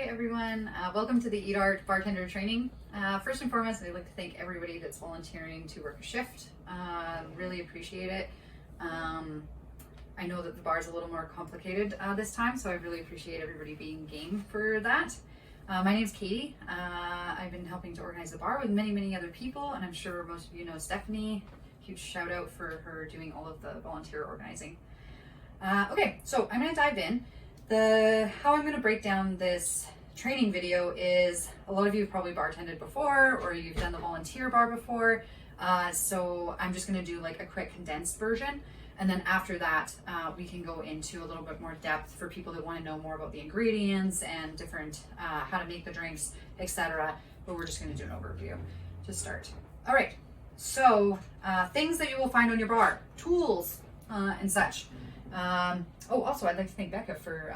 everyone. Welcome to the eatART bartender training. First and foremost, I'd like to thank everybody that's volunteering to work a shift. Really appreciate it. I know that the bar is a little more complicated this time, so I really appreciate everybody being game for that. My name's Katie. I've been helping to organize the bar with many other people, and I'm sure most of you know Stephanie. Huge shout out for her doing all of the volunteer organizing. Okay, so I'm going to dive in. How I'm going to break down this training video is, a lot of you have probably bartended before, or you've done the volunteer bar before. So I'm just going to do like a quick condensed version. And then after that, we can go into a little bit more depth for people that want to know more about the ingredients and different, how to make the drinks, etc. But we're just going to do an overview to start. All right. So things that you will find on your bar, tools and such. Also, I'd like to thank Becca for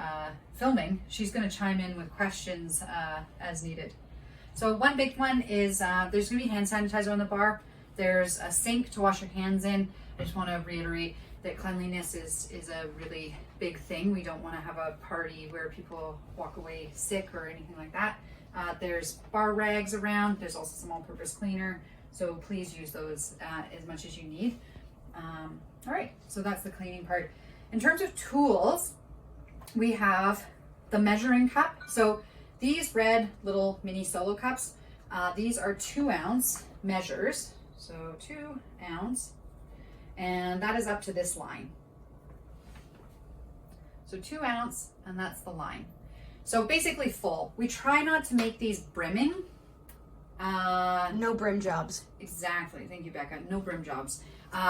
filming. She's going to chime in with questions as needed. So one big one is there's going to be hand sanitizer on the bar. There's a sink to wash your hands in. I just want to reiterate that cleanliness is a really big thing. We don't want to have a party where people walk away sick or anything like that. There's bar rags around. There's also some all-purpose cleaner. So please use those as much as you need. All right, so that's the cleaning part. In terms of tools, we have the measuring cup. So these red little mini solo cups, these are 2-ounce measures. So 2 ounce, and that is up to this line. So 2 ounce, and that's the line. So basically full. We try not to make these brimming. No brim jobs. Exactly. Thank you, Becca. No brim jobs.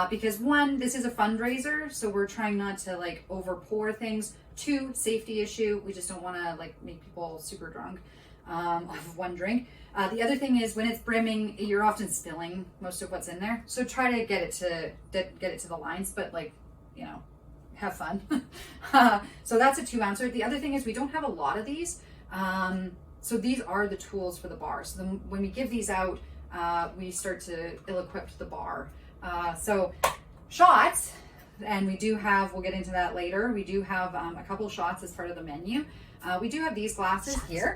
Because one, this is a fundraiser, so we're trying not to like over pour things. 2, safety issue. We just don't want to like make people super drunk off of one drink. The other thing is when it's brimming, you're often spilling most of what's in there. So try to get it to the lines, but like, you know, have fun. So that's a 2-ouncer. The other thing is we don't have a lot of these. So these are the tools for the bar. So when we give these out, we start to ill-equip the bar. So shots, and we do have, we'll get into that later. We do have a couple of shots as part of the menu. We do have these glasses here.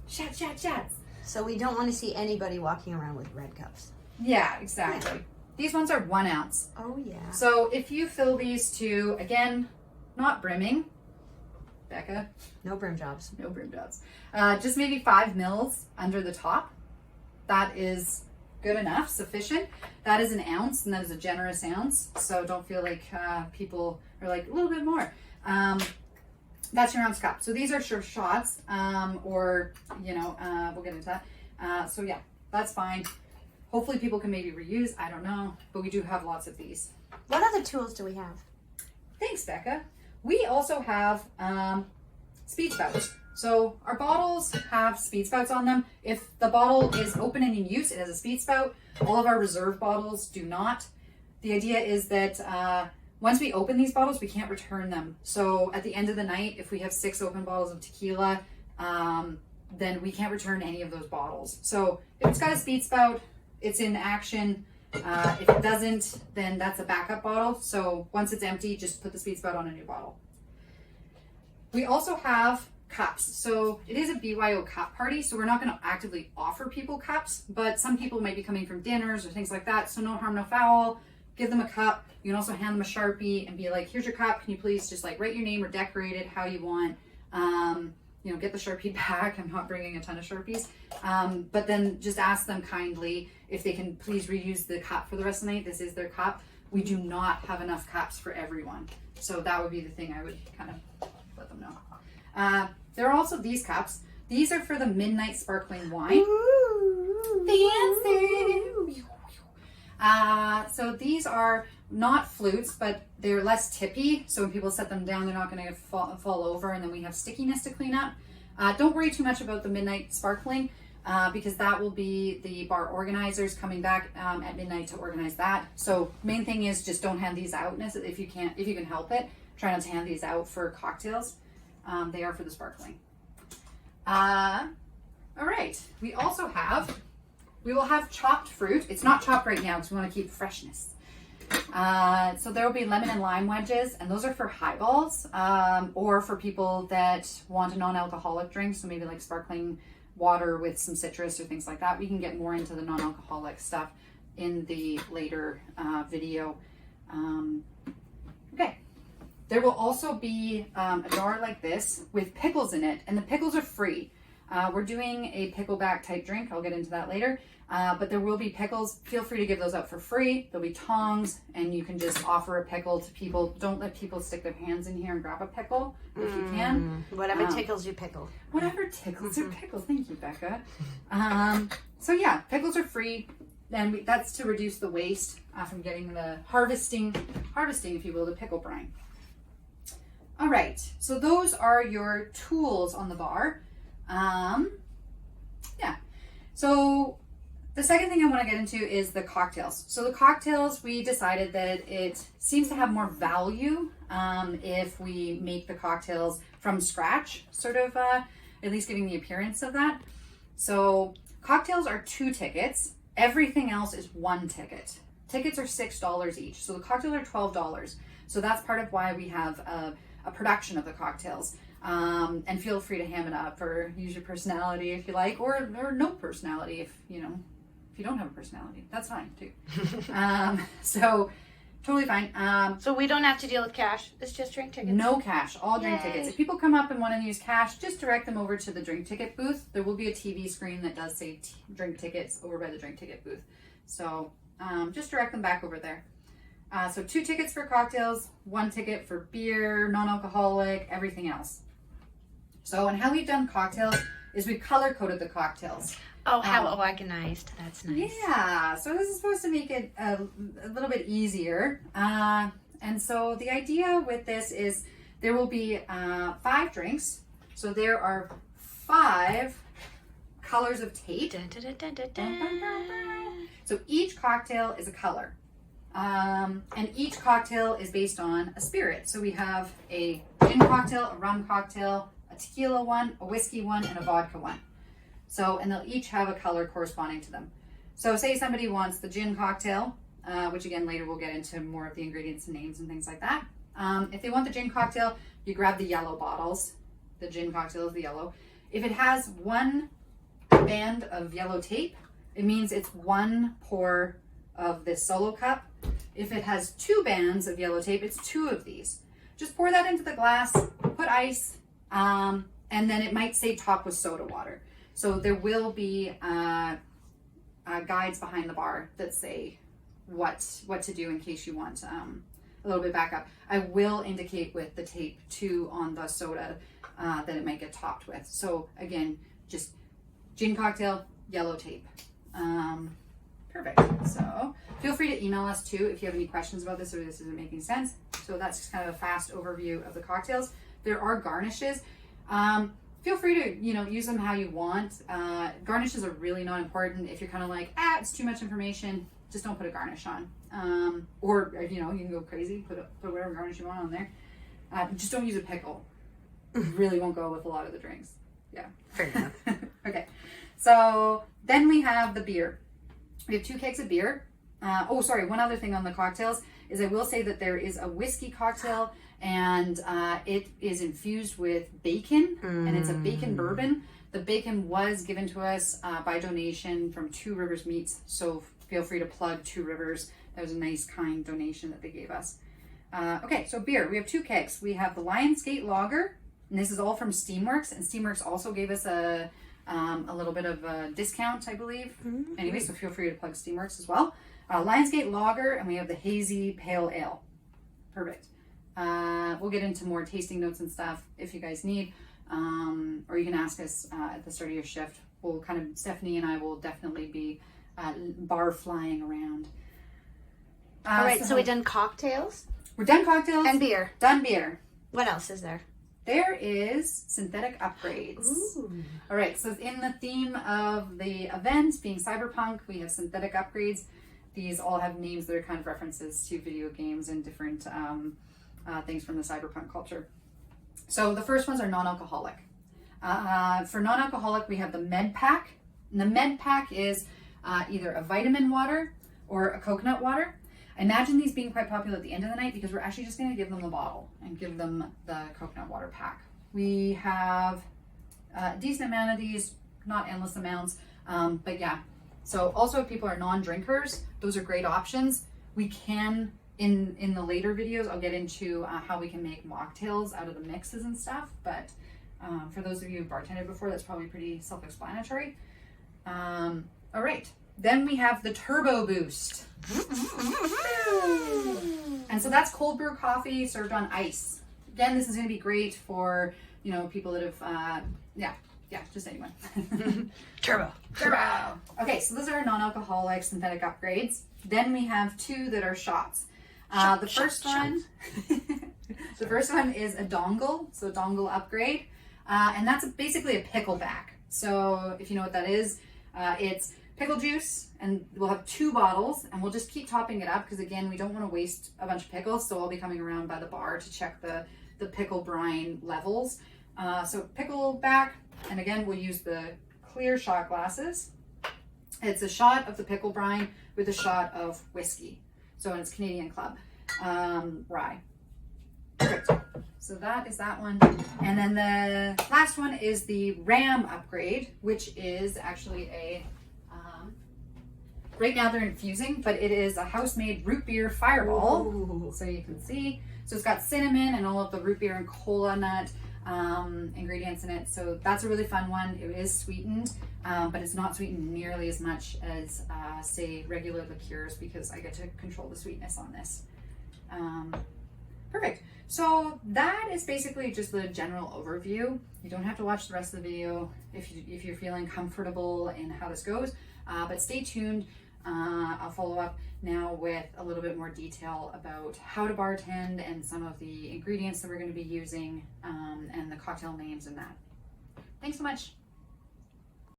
Shots. So we don't want to see anybody walking around with red cups. Yeah, exactly. Yeah. These ones are 1 ounce. Oh yeah. So if you fill these to, again, not brimming, Becca. No brim jobs. No brim jobs. Just maybe 5 mils under the top. That is good enough, sufficient. That is 1 ounce, and that is a generous ounce. So don't feel like people are like a little bit more. That's your ounce cup. So these are sure shots, or you know, we'll get into that. So yeah, that's fine. Hopefully people can maybe reuse. I don't know, but we do have lots of these. What other tools do we have? Thanks, Becca. We also have speed spouts. So our bottles have speed spouts on them. If the bottle is open and in use, it has a speed spout. All of our reserve bottles do not. The idea is that once we open these bottles, we can't return them. So at the end of the night, if we have 6 open bottles of tequila, then we can't return any of those bottles. So if it's got a speed spout, it's in action. If it doesn't, then that's a backup bottle. So once it's empty, just put the speed spout on a new bottle. We also have cups. So it is a BYO cup party, so we're not going to actively offer people cups, but some people might be coming from dinners or things like that. So no harm, no foul. Give them a cup. You can also hand them a Sharpie and be like, here's your cup. Can you please just like write your name or decorate it how you want? You know, get the Sharpie back. I'm not bringing a ton of Sharpies. But then just ask them kindly if they can please reuse the cup for the rest of the night. This is their cup. We do not have enough cups for everyone. So that would be the thing I would kind of let them know. There are also these cups. These are for the midnight sparkling wine. Ooh, fancy. So these are not flutes, but they're less tippy. So when people set them down, they're not going to fall over, and then we have stickiness to clean up. Don't worry too much about the midnight sparkling because that will be the bar organizers coming back at midnight to organize that. So main thing is just don't hand these out if you can help it. Try not to hand these out for cocktails. They are for the sparkling. All right. We will have chopped fruit. It's not chopped right now because we want to keep freshness. So there will be lemon and lime wedges, and those are for highballs, or for people that want a non-alcoholic drink, so maybe like sparkling water with some citrus or things like that. We can get more into the non-alcoholic stuff in the later video. Okay. There will also be a jar like this with pickles in it, and the pickles are free. We're doing a pickleback type drink. I'll get into that later. But there will be pickles. Feel free to give those out for free. There'll be tongs, and you can just offer a pickle to people. Don't let people stick their hands in here and grab a pickle if you can. Whatever tickles you pickle. Whatever tickles your pickles. Thank you, Becca. So yeah, pickles are free. And that's to reduce the waste from getting the harvesting, if you will, the pickle brine. All right, so those are your tools on the bar. Yeah, so the second thing I want to get into is the cocktails. So the cocktails, we decided that it seems to have more value if we make the cocktails from scratch, sort of at least giving the appearance of that. So cocktails are 2 tickets. Everything else is 1 ticket. Tickets are $6 each. So the cocktails are $12. So that's part of why we have a production of the cocktails. And feel free to ham it up or use your personality if you like, or no personality if you don't have a personality. That's fine too. So totally fine. So we don't have to deal with cash. It's just drink tickets. No cash, all drink Yay. tickets. If people come up and want to use cash, just direct them over to the drink ticket booth. There will be a TV screen that does say drink tickets over by the drink ticket booth. So just direct them back over there. So 2 tickets for cocktails, 1 ticket for beer, non-alcoholic, everything else. So, and how we've done cocktails is we color coded the cocktails. Oh, how organized. That's nice. Yeah, so this is supposed to make it a little bit easier. And so the idea with this is there will be 5 drinks. So there are 5 colors of tape. Dun, dun, dun, dun, dun, dun. So each cocktail is a color. And each cocktail is based on a spirit. So we have a gin cocktail, a rum cocktail, a tequila one, a whiskey one, and a vodka one. So, and they'll each have a color corresponding to them. So say somebody wants the gin cocktail, which again, later we'll get into more of the ingredients and names and things like that. If they want the gin cocktail, you grab the yellow bottles. The gin cocktail is the yellow. If it has 1 band of yellow tape, it means it's 1 pour of this solo cup. If it has 2 bands of yellow tape, it's 2 of these. Just pour that into the glass, put ice, and then it might say top with soda water. So there will be guides behind the bar that say what to do in case you want a little bit back up. I will indicate with the tape too on the soda that it might get topped with. So again, just gin cocktail, yellow tape. Perfect. So feel free to email us too if you have any questions about this or this isn't making sense. So that's just kind of a fast overview of the cocktails. There are garnishes. Feel free to, use them how you want. Garnishes are really not important. If you're kind of like, it's too much information, just don't put a garnish on. Or, you can go crazy, put whatever garnish you want on there. Just don't use a pickle. It really won't go with a lot of the drinks. Yeah. Fair enough. Okay. So then we have the beer. We have 2 kegs of beer. One other thing on the cocktails is I will say that there is a whiskey cocktail and it is infused with bacon and it's a bacon bourbon. The bacon was given to us by donation from 2 Rivers Meats. So feel free to plug 2 Rivers. That was a nice, kind donation that they gave us. Okay, so beer. We have 2 kegs. We have the Lionsgate Lager, and this is all from Steamworks. And Steamworks also gave us a little bit of a discount, I believe. Anyway, so feel free to plug Steamworks as well. Lionsgate Lager, and we have the Hazy Pale Ale. Perfect. We'll get into more tasting notes and stuff if you guys need, or you can ask us at the start of your shift. Stephanie and I will definitely be bar flying around. All right, so we've done cocktails. We're done cocktails. And beer. Done beer. What else is there? There is synthetic upgrades. Ooh. All right, so in the theme of the event being cyberpunk, we have synthetic upgrades. These all have names that are kind of references to video games and different things from the cyberpunk culture. So the first ones are non-alcoholic. For non-alcoholic, we have the Med Pack. And the Med Pack is either a vitamin water or a coconut water. I imagine these being quite popular at the end of the night because we're actually just going to give them the bottle and give them the coconut water pack. We have a decent amount of these, not endless amounts, but yeah. So also if people are non-drinkers, those are great options. We can, in the later videos, I'll get into how we can make mocktails out of the mixes and stuff, but for those of you who've bartended before, that's probably pretty self-explanatory. All right, then we have the Turbo Boost. And so that's cold brew coffee served on ice. Again, this is going to be great for, you know, people that have, yeah, just anyone. Turbo. Okay, so those are non-alcoholic synthetic upgrades. Then we have two that are shots. The first one is a dongle, so a dongle upgrade. And that's basically a pickleback. So if you know what that is, it's pickle juice, and we'll have 2 bottles, and we'll just keep topping it up because again, we don't want to waste a bunch of pickles. So I'll be coming around by the bar to check the pickle brine levels. So pickleback, and again, we'll use the clear shot glasses. It's a shot of the pickle brine with a shot of whiskey. So it's Canadian Club rye. Perfect. So that is that one. And then the last one is the Ram upgrade, which is actually a, right now they're infusing, but it is a house-made root beer fireball. Ooh. So you can see. So it's got cinnamon and all of the root beer and cola nut ingredients in it. So that's a really fun one. It is sweetened, but it's not sweetened nearly as much as, say, regular liqueurs because I get to control the sweetness on this. Perfect. So that is basically just the general overview. You don't have to watch the rest of the video if you're feeling comfortable in how this goes, but stay tuned. I'll follow up now with a little bit more detail about how to bartend and some of the ingredients that we're going to be using and the cocktail names and that. Thanks so much.